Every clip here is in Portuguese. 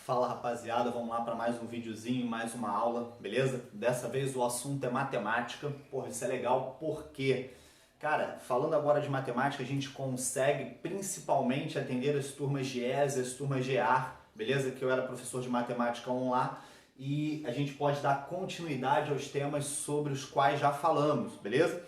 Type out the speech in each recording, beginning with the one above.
Fala rapaziada, vamos lá para mais um videozinho, mais uma aula, beleza? Dessa vez o assunto é matemática. Porra, isso é legal porque, cara, falando agora de matemática, a gente consegue principalmente atender as turmas de ESA, as turmas de EAR, beleza? Que eu era professor de matemática 1 lá e a gente pode dar continuidade aos temas sobre os quais já falamos, beleza?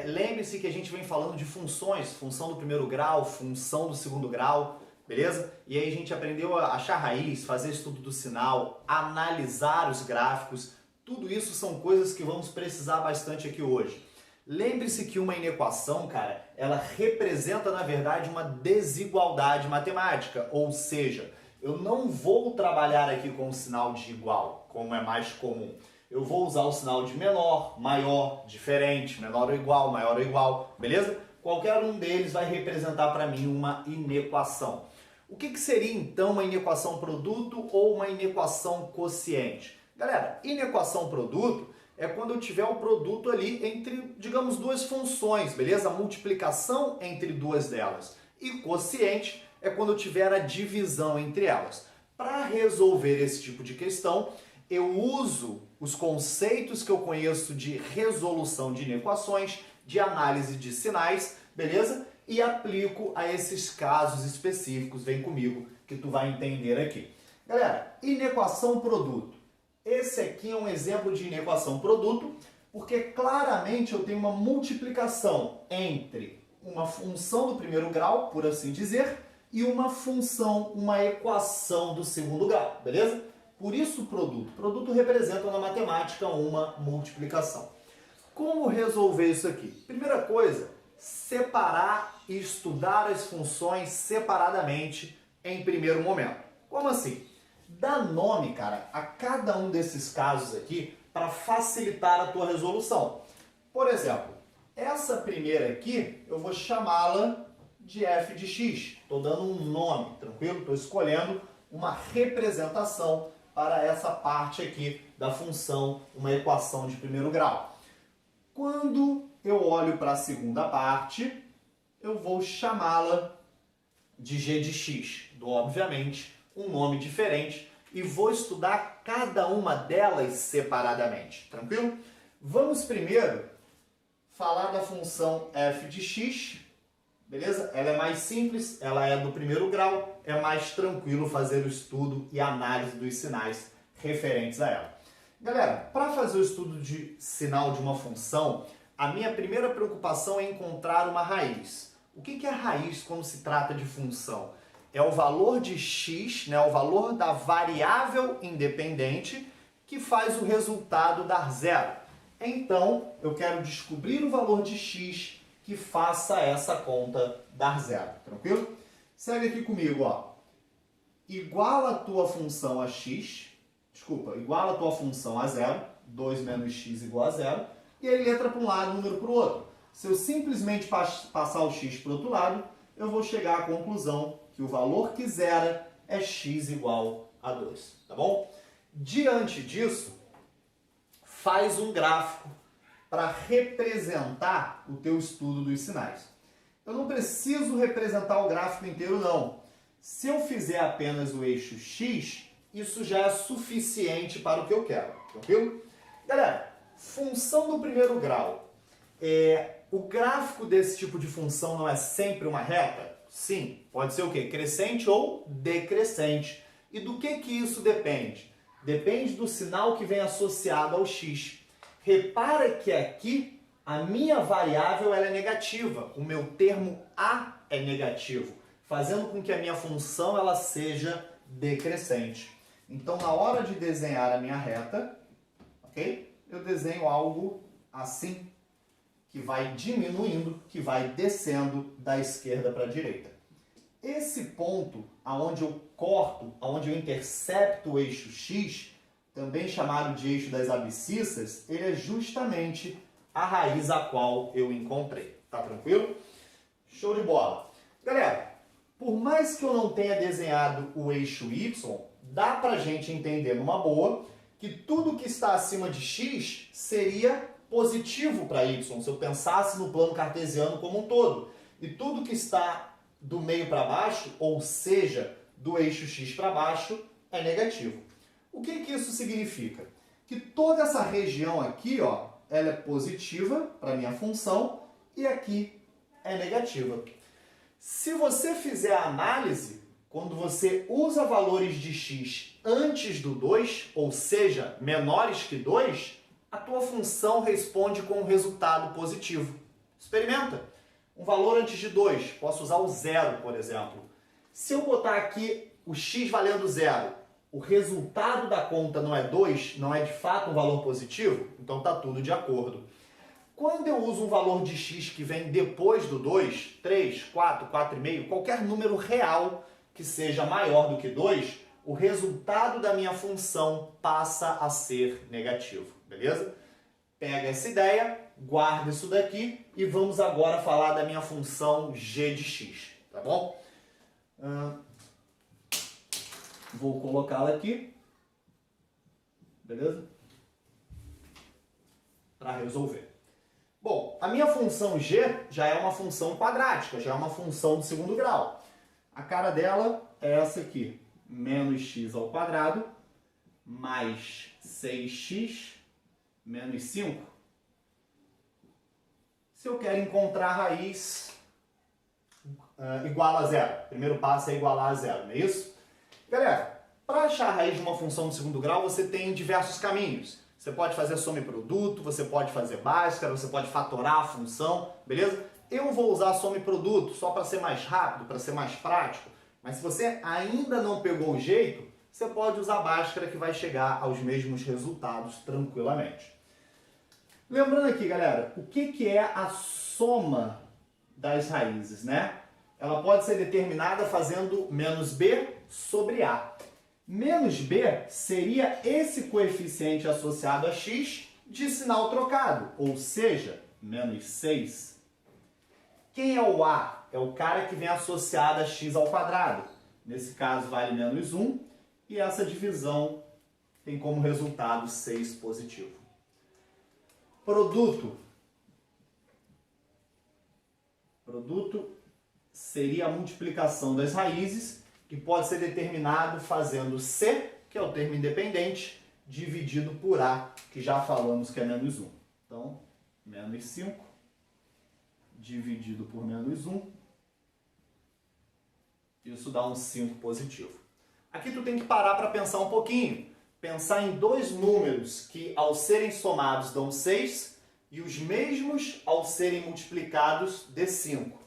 Lembre-se que a gente vem falando de funções, função do primeiro grau, função do segundo grau, beleza? E aí a gente aprendeu a achar raiz, fazer estudo do sinal, analisar os gráficos, tudo isso são coisas que vamos precisar bastante aqui hoje. Lembre-se que uma inequação, cara, ela representa na verdade uma desigualdade matemática, ou seja, eu não vou trabalhar aqui com o sinal de igual, como é mais comum. Eu vou usar o sinal de menor, maior, diferente, menor ou igual, maior ou igual, beleza? Qualquer um deles vai representar para mim uma inequação. O que seria então uma inequação produto ou uma inequação quociente? Galera, inequação produto é quando eu tiver o produto ali entre, digamos, duas funções, beleza? A multiplicação entre duas delas. E quociente é quando eu tiver a divisão entre elas. Para resolver esse tipo de questão, eu uso os conceitos que eu conheço de resolução de inequações, de análise de sinais, beleza? E aplico a esses casos específicos. Vem comigo que tu vai entender aqui. Galera, inequação produto. Esse aqui é um exemplo de inequação produto, porque claramente eu tenho uma multiplicação entre uma função do primeiro grau, por assim dizer, e uma função, uma equação do segundo grau, beleza? Por isso produto. Produto representa na matemática uma multiplicação. Como resolver isso aqui? Primeira coisa, separar e estudar as funções separadamente em primeiro momento. Como assim? Dá nome, cara, a cada um desses casos aqui para facilitar a tua resolução. Por exemplo, essa primeira aqui eu vou chamá-la de f de x. Estou dando um nome, tranquilo? Estou escolhendo uma representação para essa parte aqui da função, uma equação de primeiro grau. Quando eu olho para a segunda parte, eu vou chamá-la de g de x. Dou, obviamente, um nome diferente e vou estudar cada uma delas separadamente. Tranquilo? Vamos primeiro falar da função f de x. Beleza? Ela é mais simples, ela é do primeiro grau, é mais tranquilo fazer o estudo e análise dos sinais referentes a ela. Galera, para fazer o estudo de sinal de uma função, a minha primeira preocupação é encontrar uma raiz. O que é raiz quando se trata de função? É o valor de x, né, o valor da variável independente que faz o resultado dar zero. Então, eu quero descobrir o valor de x que faça essa conta dar zero. Tranquilo? Segue aqui comigo, ó. Iguala a tua função a x, iguala a tua função a zero, 2 menos x igual a zero, e aí letra para um lado, número para o outro. Se eu simplesmente passar o x para o outro lado, eu vou chegar à conclusão que o valor que zera é x igual a 2, tá bom? Diante disso, faz um gráfico para representar o teu estudo dos sinais. Eu não preciso representar o gráfico inteiro, não. Se eu fizer apenas o eixo x, isso já é suficiente para o que eu quero, tranquilo? Galera, função do primeiro grau. O gráfico desse tipo de função não é sempre uma reta? Sim. Pode ser o quê? Crescente ou decrescente. E do que isso depende? Depende do sinal que vem associado ao x. Repara que aqui a minha variável ela é negativa. O meu termo a é negativo, fazendo com que a minha função ela seja decrescente. Então, na hora de desenhar a minha reta, ok? Eu desenho algo assim, que vai diminuindo, que vai descendo da esquerda para a direita. Esse ponto, aonde eu corto, aonde eu intercepto o eixo x, também chamado de eixo das abscissas, ele é justamente a raiz a qual eu encontrei. Tá tranquilo? Show de bola! Galera, por mais que eu não tenha desenhado o eixo y, dá pra gente entender numa boa que tudo que está acima de x seria positivo para y, se eu pensasse no plano cartesiano como um todo. E tudo que está do meio para baixo, ou seja, do eixo x para baixo, é negativo. O que isso significa? Que toda essa região aqui, ó, ela é positiva para a minha função e aqui é negativa. Se você fizer a análise, quando você usa valores de x antes do 2, ou seja, menores que 2, a tua função responde com um resultado positivo. Experimenta. Um valor antes de 2, posso usar o 0, por exemplo. Se eu botar aqui o x valendo 0, o resultado da conta não é 2, não é de fato um valor positivo, então está tudo de acordo. Quando eu uso um valor de x que vem depois do 2, 3, 4, 4,5, qualquer número real que seja maior do que 2, o resultado da minha função passa a ser negativo, beleza? Pega essa ideia, guarda isso daqui e vamos agora falar da minha função g de x, tá bom? Vou colocá-la aqui, beleza? Para resolver. Bom, a minha função g já é uma função quadrática, já é uma função do segundo grau. A cara dela é essa aqui, menos x ao quadrado, mais 6x, menos 5. Se eu quero encontrar a raiz igual a zero, primeiro passo é igualar a zero, não é isso? Galera, para achar a raiz de uma função do segundo grau, você tem diversos caminhos. Você pode fazer soma e produto, você pode fazer Bhaskara, você pode fatorar a função, beleza? Eu vou usar soma e produto só para ser mais rápido, para ser mais prático. Mas se você ainda não pegou o jeito, você pode usar Bhaskara que vai chegar aos mesmos resultados tranquilamente. Lembrando aqui, galera, o que é a soma das raízes, né? Ela pode ser determinada fazendo menos b sobre a. Menos b seria esse coeficiente associado a x de sinal trocado, ou seja, menos 6. Quem é o a? É o cara que vem associado a x ao quadrado. Nesse caso vale menos 1 e essa divisão tem como resultado 6 positivo. Produto. Produto seria a multiplicação das raízes, que pode ser determinado fazendo C, que é o termo independente, dividido por A, que já falamos que é menos 1. Então, menos 5 dividido por menos 1, isso dá um 5 positivo. Aqui tu tem que parar para pensar um pouquinho. Pensar em dois números que, ao serem somados, dão 6 e os mesmos, ao serem multiplicados, dê 5.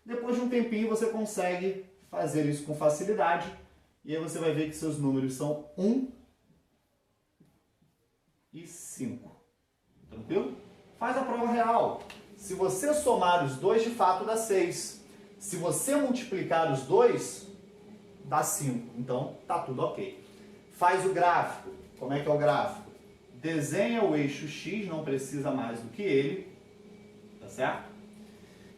Depois de um tempinho, você consegue fazer isso com facilidade e aí você vai ver que seus números são 1 e 5. Tranquilo? Faz a prova real. Se você somar os dois, de fato dá 6. Se você multiplicar os dois, dá 5. Então, tá tudo ok. Faz o gráfico. Como é que é o gráfico? Desenha o eixo X, não precisa mais do que ele. Tá certo?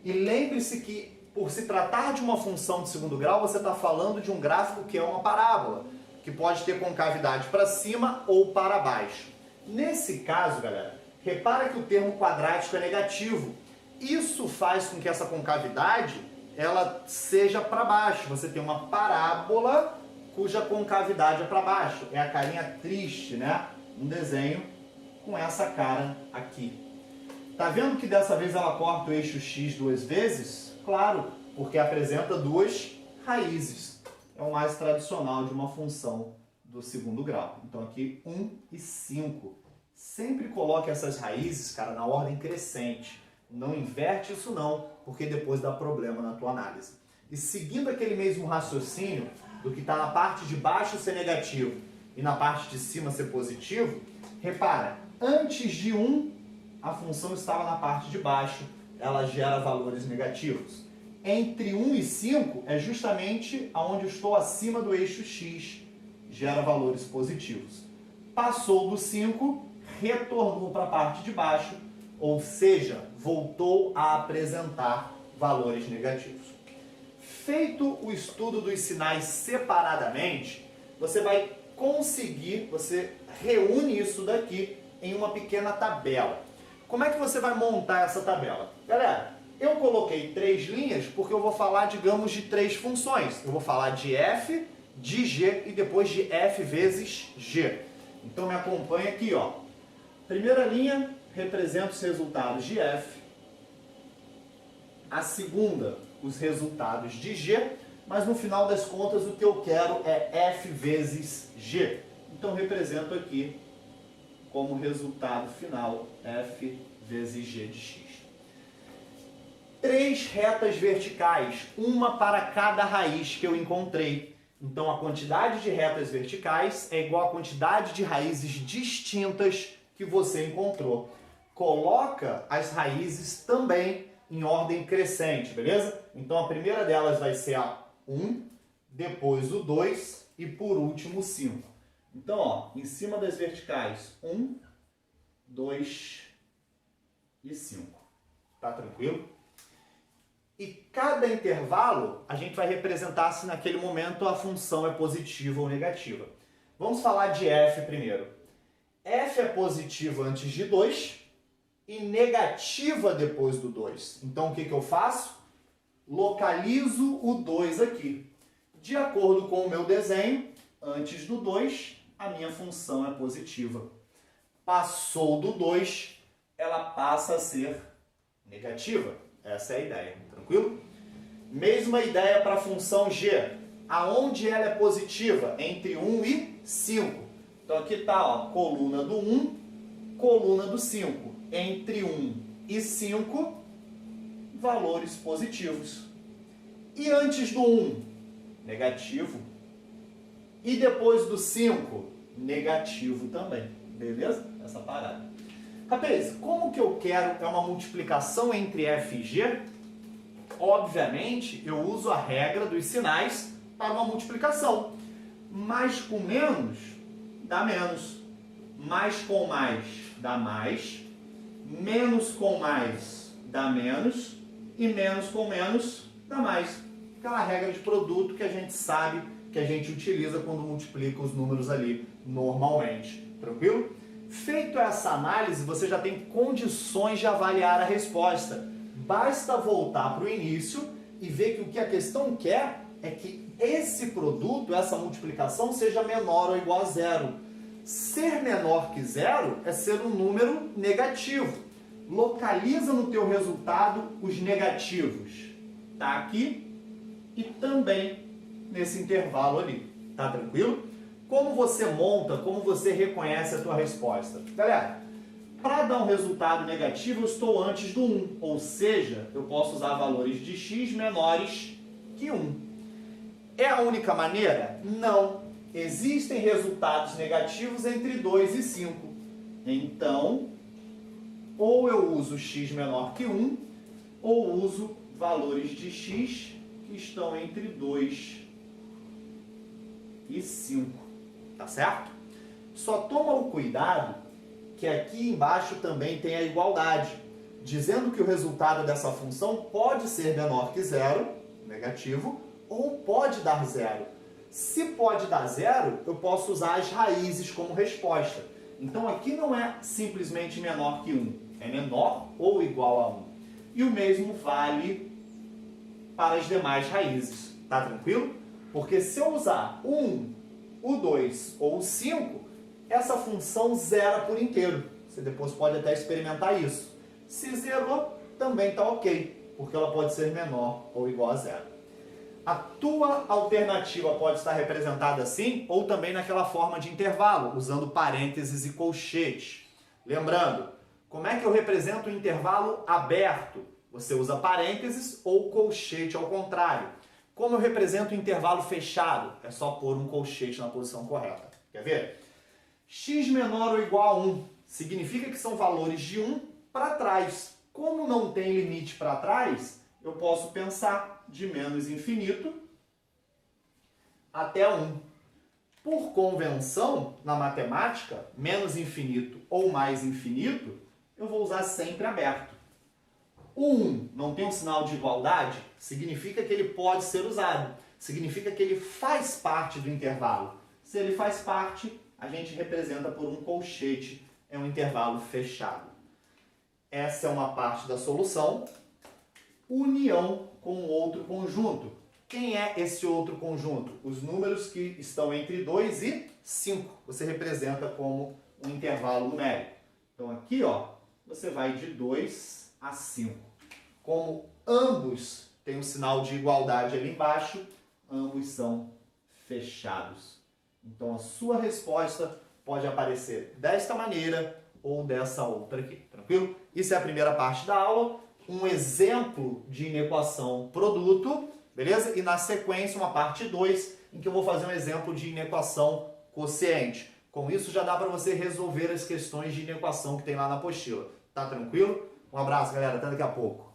E lembre-se que, por se tratar de uma função de segundo grau, você está falando de um gráfico que é uma parábola, que pode ter concavidade para cima ou para baixo. Nesse caso, galera, repara que o termo quadrático é negativo. Isso faz com que essa concavidade ela seja para baixo. Você tem uma parábola cuja concavidade é para baixo. É a carinha triste, né? Um desenho com essa cara aqui. Tá vendo que dessa vez ela corta o eixo X duas vezes? Claro, porque apresenta duas raízes. É o mais tradicional de uma função do segundo grau. Então aqui 1 e 5. Sempre coloque essas raízes, cara, na ordem crescente. Não inverte isso não, porque depois dá problema na tua análise. E seguindo aquele mesmo raciocínio do que está na parte de baixo ser negativo e na parte de cima ser positivo, repara, antes de 1, a função estava na parte de baixo, ela gera valores negativos. Entre 1 e 5 é justamente onde eu estou acima do eixo X, gera valores positivos. Passou do 5, retornou para a parte de baixo, ou seja, voltou a apresentar valores negativos. Feito o estudo dos sinais separadamente, você vai conseguir, você reúne isso daqui em uma pequena tabela. Como é que você vai montar essa tabela? Galera, eu coloquei 3 linhas porque eu vou falar, digamos, de 3 funções. Eu vou falar de f, de G e depois de F vezes G. Então me acompanha aqui, ó. Primeira linha representa os resultados de F. A segunda, os resultados de G. Mas no final das contas o que eu quero é F vezes G. Então represento aqui como resultado final F vezes G de X. 3 retas verticais, uma para cada raiz que eu encontrei. Então a quantidade de retas verticais é igual à quantidade de raízes distintas que você encontrou. Coloca as raízes também em ordem crescente, beleza? Então a primeira delas vai ser a 1, depois o 2 e por último o 5. Então, ó, em cima das verticais, 1, 2 e 5. Tá tranquilo? E cada intervalo a gente vai representar se naquele momento a função é positiva ou negativa. Vamos falar de F primeiro. F é positiva antes de 2 e negativa depois do 2. Então o que eu faço? Localizo o 2 aqui. De acordo com o meu desenho, antes do 2, a minha função é positiva. Passou do 2, ela passa a ser negativa. Essa é a ideia, tranquilo? Mesma ideia para a função G. Aonde ela é positiva? Entre 1 e 5. Então aqui está, ó, coluna do 1, coluna do 5. Entre 1 e 5, valores positivos. E antes do 1, negativo. E depois do 5, negativo também. Beleza? Essa parada. Rapaz, como que eu quero é uma multiplicação entre F e G? Obviamente, eu uso a regra dos sinais para uma multiplicação. Mais com menos, dá menos. Mais com mais, dá mais. Menos com mais, dá menos. E menos com menos, dá mais. Aquela regra de produto que a gente sabe que a gente utiliza quando multiplica os números ali normalmente. Tranquilo? Feito essa análise, você já tem condições de avaliar a resposta. Basta voltar para o início e ver que o que a questão quer é que esse produto, essa multiplicação, seja menor ou igual a zero. Ser menor que zero é ser um número negativo. Localiza no teu resultado os negativos. Tá aqui e também nesse intervalo ali. Tá tranquilo? Como você monta, como você reconhece a tua resposta? Galera, para dar um resultado negativo, eu estou antes do 1. Ou seja, eu posso usar valores de x menores que 1. É a única maneira? Não. Existem resultados negativos entre 2 e 5. Então, ou eu uso x menor que 1, ou uso valores de x que estão entre 2 e 5. Tá certo? Só toma o cuidado que aqui embaixo também tem a igualdade, dizendo que o resultado dessa função pode ser menor que zero, negativo, ou pode dar zero. Se pode dar zero, eu posso usar as raízes como resposta. Então aqui não é simplesmente menor que 1, é menor ou igual a 1. E o mesmo vale para as demais raízes, tá tranquilo? Porque se eu usar 1, o 2 ou o 5, essa função zera por inteiro. Você depois pode até experimentar isso. Se zerou, também está ok, porque ela pode ser menor ou igual a zero. A tua alternativa pode estar representada assim, ou também naquela forma de intervalo, usando parênteses e colchete. Lembrando, como é que eu represento o intervalo aberto? Você usa parênteses ou colchete ao contrário. Como eu represento o intervalo fechado? É só pôr um colchete na posição correta. Quer ver? X menor ou igual a 1 significa que são valores de 1 para trás. Como não tem limite para trás, eu posso pensar de menos infinito até 1. Por convenção, na matemática, menos infinito ou mais infinito, eu vou usar sempre aberto. O 1 não tem um sinal de igualdade, significa que ele pode ser usado. Significa que ele faz parte do intervalo. Se ele faz parte, a gente representa por um colchete, é um intervalo fechado. Essa é uma parte da solução. União com outro conjunto. Quem é esse outro conjunto? Os números que estão entre 2 e 5. Você representa como um intervalo numérico. Então aqui, ó, você vai de 2 a 5. Como ambos têm um sinal de igualdade ali embaixo, ambos são fechados. Então a sua resposta pode aparecer desta maneira ou dessa outra aqui, tranquilo? Isso é a primeira parte da aula, um exemplo de inequação produto, beleza? E na sequência uma parte 2, em que eu vou fazer um exemplo de inequação quociente. Com isso já dá para você resolver as questões de inequação que tem lá na apostila. Tá tranquilo? Um abraço, galera. Até daqui a pouco.